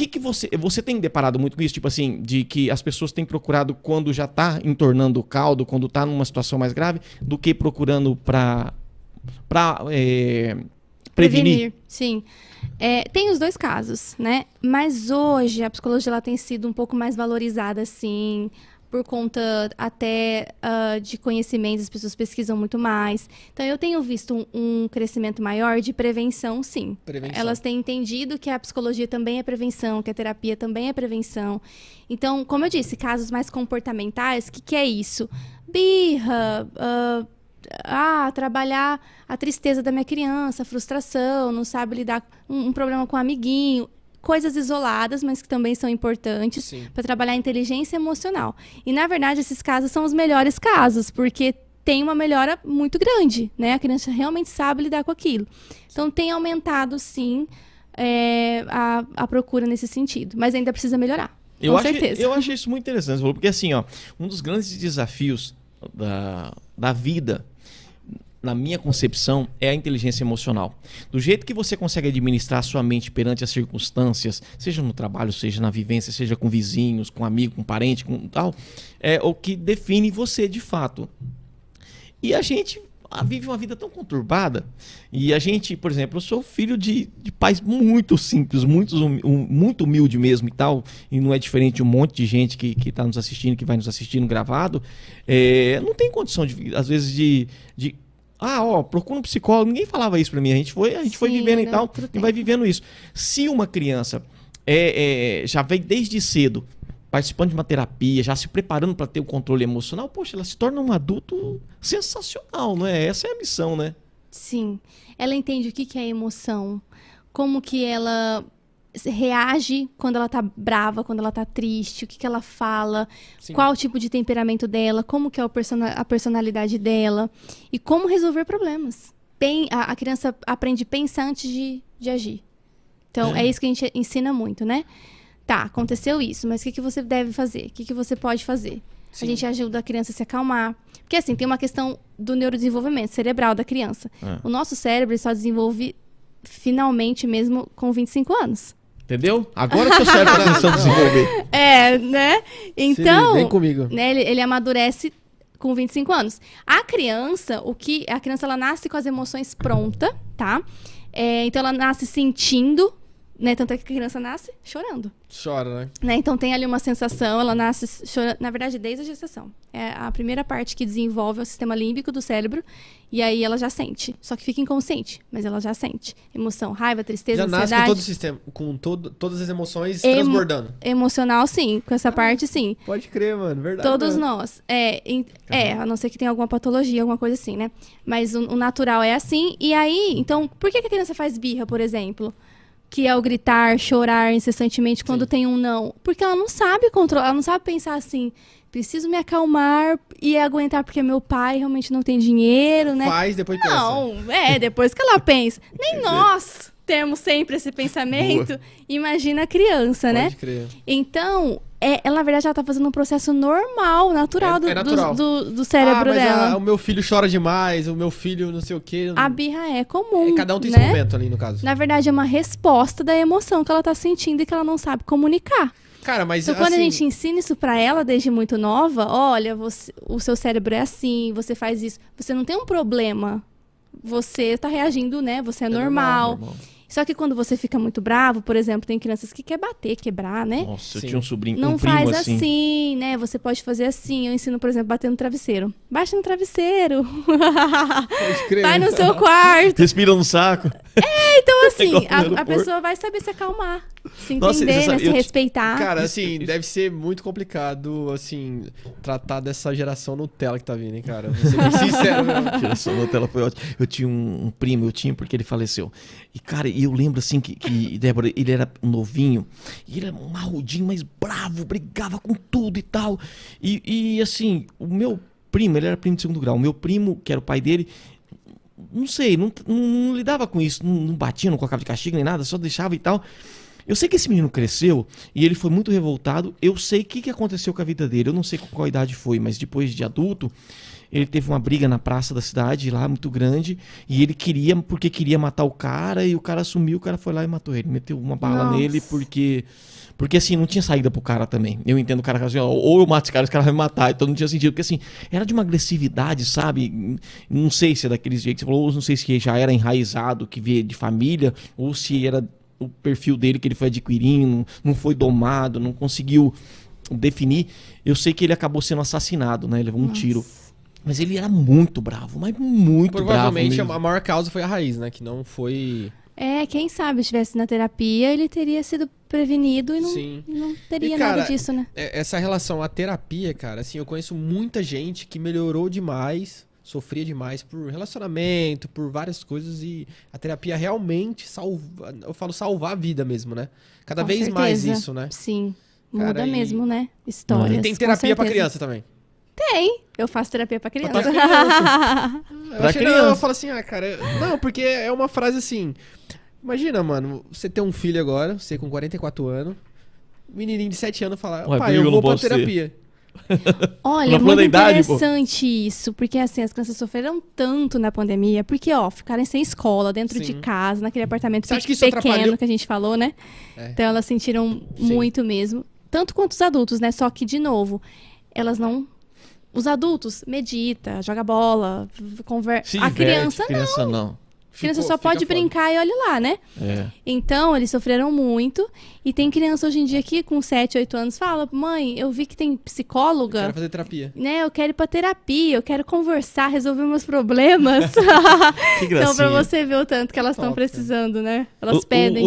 que você tem deparado muito com isso, tipo assim, de que as pessoas têm procurado quando já tá entornando o caldo, quando tá numa situação mais grave, do que procurando para prevenir? Sim. Tem os dois casos, né? Mas hoje a psicologia ela tem sido um pouco mais valorizada, assim, por conta até de conhecimentos, as pessoas pesquisam muito mais. Então, eu tenho visto um crescimento maior de prevenção, sim. Prevenção. Elas têm entendido que a psicologia também é prevenção, que a terapia também é prevenção. Então, como eu disse, casos mais comportamentais, o que é isso? Birra, trabalhar a tristeza da minha criança, a frustração, não sabe lidar com um problema com um amiguinho. Coisas isoladas, mas que também são importantes para trabalhar a inteligência emocional. E, na verdade, esses casos são os melhores casos, porque tem uma melhora muito grande, né? A criança realmente sabe lidar com aquilo. Então, tem aumentado, sim, a procura nesse sentido. Mas ainda precisa melhorar, com certeza. Eu acho isso muito interessante, porque assim, ó, um dos grandes desafios da vida, na minha concepção, é a inteligência emocional. Do jeito que você consegue administrar a sua mente perante as circunstâncias, seja no trabalho, seja na vivência, seja com vizinhos, com amigo, com parente, com tal, é o que define você de fato. E a gente vive uma vida tão conturbada. E a gente, por exemplo, eu sou filho de pais muito simples, muito humilde mesmo e tal, e não é diferente de um monte de gente que está nos assistindo, que vai nos assistindo gravado. Não tem condição, às vezes, de procura um psicólogo. Ninguém falava isso pra mim. A gente foi vivendo e tal, e vai vivendo isso. Se uma criança já vem desde cedo participando de uma terapia, já se preparando para ter o controle emocional, poxa, ela se torna um adulto sensacional, não é? Essa é a missão, né? Sim. Ela entende o que é emoção, como que ela reage quando ela tá brava, quando ela tá triste, o que ela fala, qual o tipo de temperamento dela, como que é a personalidade dela e como resolver problemas. A criança aprende a pensar antes de agir. Então, é isso que a gente ensina muito, né? Tá, aconteceu isso, mas o que você deve fazer? O que você pode fazer? Sim. A gente ajuda a criança a se acalmar. Porque, assim, tem uma questão do neurodesenvolvimento cerebral da criança. O nosso cérebro só desenvolve finalmente mesmo com 25 anos. Entendeu? Agora que o cérebro está começando a desenvolver. Né? Então, vem comigo. Né, ele amadurece com 25 anos. A criança ela nasce com as emoções prontas, tá? Então, ela nasce sentindo, né? Tanto é que a criança nasce chorando. Chora, né? Então, tem ali uma sensação, ela nasce chorando, na verdade, desde a gestação. É a primeira parte que desenvolve o sistema límbico do cérebro, e aí ela já sente. Só que fica inconsciente, mas ela já sente. Emoção, raiva, tristeza, ansiedade. Já nasce com todo o sistema, todas as emoções transbordando. Emocional, sim. Com essa parte, sim. Pode crer, mano. Verdade. Todos nós. A não ser que tenha alguma patologia, alguma coisa assim, né? Mas o natural é assim. E aí, então, por que a criança faz birra, por exemplo? Que é o gritar, chorar incessantemente quando tem um não. Porque ela não sabe controlar, ela não sabe pensar assim, preciso me acalmar e aguentar porque meu pai realmente não tem dinheiro, né? Faz, depois pensa. Não, depois que ela pensa. Nem nós temos sempre esse pensamento. Boa. Imagina a criança, né? Pode crer. Então, ela, na verdade, ela tá fazendo um processo normal, natural, natural. Do cérebro dela. O meu filho chora demais, o meu filho não sei o quê. A birra é comum, cada um tem seu momento ali, no caso. Na verdade, é uma resposta da emoção que ela tá sentindo e que ela não sabe comunicar. Cara, mas então, quando a gente ensina isso pra ela desde muito nova, olha, o seu cérebro é assim, você faz isso, você não tem um problema. Você tá reagindo, né? Você é normal. Só que quando você fica muito bravo, por exemplo, tem crianças que querem bater, quebrar, né? Nossa, eu tinha um sobrinho, não um primo faz assim, né? Você pode fazer assim. Eu ensino, por exemplo, bater no travesseiro. Baixa no travesseiro. Vai no seu quarto. Respira no saco. Então assim, a pessoa vai saber se acalmar. Se entender, né? Se respeitar. Cara, assim, deve ser muito complicado, assim, tratar dessa geração Nutella que tá vindo, hein, cara? Vou ser bem sincero, mesmo. A geração Nutella foi ótima. Eu tinha um primo, porque ele faleceu. E, cara, eu lembro, assim, que Débora, ele era novinho, e ele era marrudinho, mas bravo, brigava com tudo e tal. E assim, o meu primo, ele era primo de segundo grau. O meu primo, que era o pai dele, não sei, não lidava com isso, não batia, não colocava de castigo nem nada, só deixava e tal. Eu sei que esse menino cresceu e ele foi muito revoltado. Eu sei o que aconteceu com a vida dele. Eu não sei com qual idade foi, mas depois de adulto, ele teve uma briga na praça da cidade lá, muito grande, e ele porque queria matar o cara, e o cara sumiu, o cara foi lá e matou ele, meteu uma bala nele, porque assim, não tinha saída pro cara também. Eu entendo o cara assim, ou eu mato esse cara vai me matar, então não tinha sentido, porque assim, era de uma agressividade, sabe? Não sei se é daqueles jeitos que você falou, ou não sei se já era enraizado, que veio de família, ou se era o perfil dele que ele foi adquirindo, não foi domado, não conseguiu definir. Eu sei que ele acabou sendo assassinado, né? Ele levou um tiro. Mas ele era muito bravo, mas muito bravo. Provavelmente a maior causa foi a raiz, né? Que não foi... Quem sabe estivesse na terapia, ele teria sido prevenido e não teria nada disso, né? Essa relação à terapia, cara, assim, eu conheço muita gente que melhorou demais, sofria demais por relacionamento, por várias coisas, e a terapia realmente salvar a vida mesmo, né? Cada Com vez certeza. mais isso, né? Sim, Cara, muda mesmo, né? Histórias. E tem terapia pra com certeza. criança também. Tem, eu faço terapia pra criança. Eu falo assim, cara... Não, porque é uma frase assim... Imagina, mano, você tem um filho agora, você com 44 anos, um menininho de 7 anos fala, pai, eu vou pra terapia. Olha, é muito interessante isso, porque assim, as crianças sofreram tanto na pandemia, porque, ficaram sem escola, dentro de casa, naquele apartamento pequeno que a gente falou, né? Então elas sentiram muito mesmo, tanto quanto os adultos, né? Só que, de novo, elas não... Os adultos medita, joga bola, conversa. A criança não. A criança só pode brincar e olha lá, né? Então, eles sofreram muito. E tem criança hoje em dia que, com 7, 8 anos, fala: mãe, eu vi que tem psicóloga. Eu quero fazer terapia. Né? Eu quero ir pra terapia, eu quero conversar, resolver meus problemas. Que então, pra você ver o tanto que elas estão precisando, né? Elas pedem.